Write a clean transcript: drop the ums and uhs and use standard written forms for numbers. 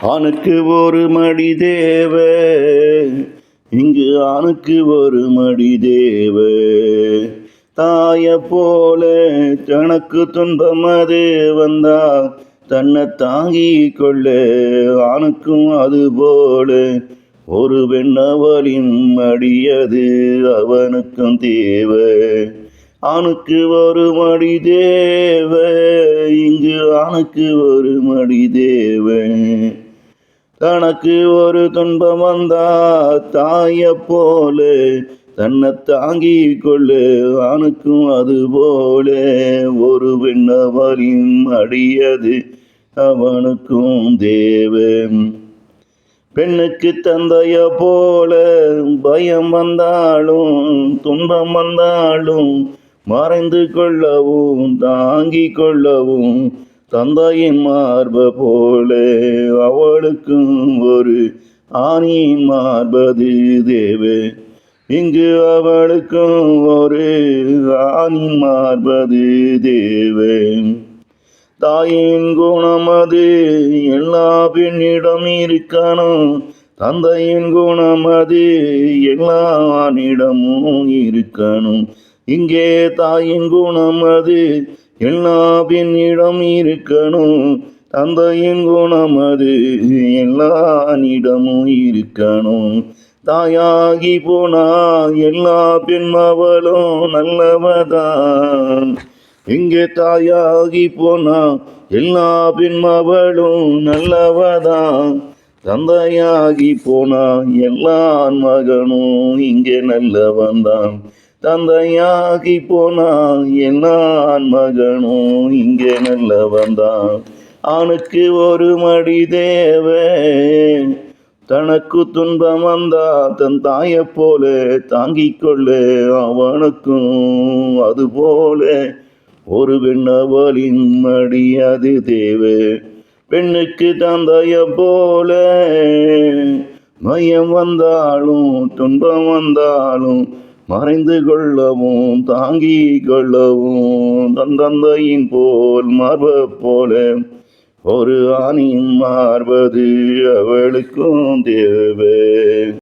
ஆணுக்கு ஒரு மடி தேவை, இங்கு ஆணுக்கு ஒரு மடி தேவை. தாய போல தனக்கு துன்பம் அது வந்தா தன்னை தாங்கி கொள்ள ஆணுக்கும் அது போல ஒரு பெண்ணவளின் மடியது அவனுக்கும் தேவை. ஆணுக்கு ஒரு மடி தேவை, இங்கு ஆணுக்கு ஒரு மடி தேவை. தனக்கு ஒரு துன்பம் வந்தா தாய போல தன்னை தாங்கி கொள்ள ஆணுக்கும் அது போல ஒரு பெண்ணவளின் மடியது அவனுக்கும் தேவை. பெண்ணுக்கு தந்தைய போல பயம் வந்தாலும் துன்பம் வந்தாலும் மறைந்து கொள்ளவும் தாங்கி கொள்ளவும் தந்தையின் மார்ப போல அவளுக்கும் ஒரு ஆணியின் மார்பது தேவை. இங்கு அவளுக்கும் ஒரு ஆணின் மார்பது தேவை. தாயின் குணம் அது எல்லா பெண்ணிடம் இருக்கணும், தந்தையின் குணம் அது எல்லா ஆணிடமும் இருக்கணும். இங்கே தாயின் குணம் அது எல்லா பெண்ணிடம் இருக்கணும், தந்தையின் குணம் அது எல்லா ஆணிடமும் இருக்கணும். தாயாகி போனா எல்லா பெண்மவளும் நல்லவதான். இங்கே தாயாகி போனா எல்லா பெண்மவளும் நல்லவதான். தந்தையாகி போனா எல்லா மகனும் இங்கே நல்லவன்தான். தந்தையாகி போனா எல்லா மகனும் இங்கே நல்லவன்தான். ஆணுக்கு ஒரு மடி தேவை, தனக்கு துன்பம் வந்தா தன் தாய போல தாங்கிக் கொள்ள அவனுக்கும் அது போல ஒரு பெண்ணவளின் மடி அது தேவை. பெண்ணுக்கு தந்தைய போல மயம் வந்தாலும் துன்பம் வந்தாலும் மறைந்து கொள்ளவும் தாங்கி கொள்ளவும் தன் தந்தையின் போல் மார்ப போல ஒரு ஆணின் மார்பது அவளுக்கும் தேவை.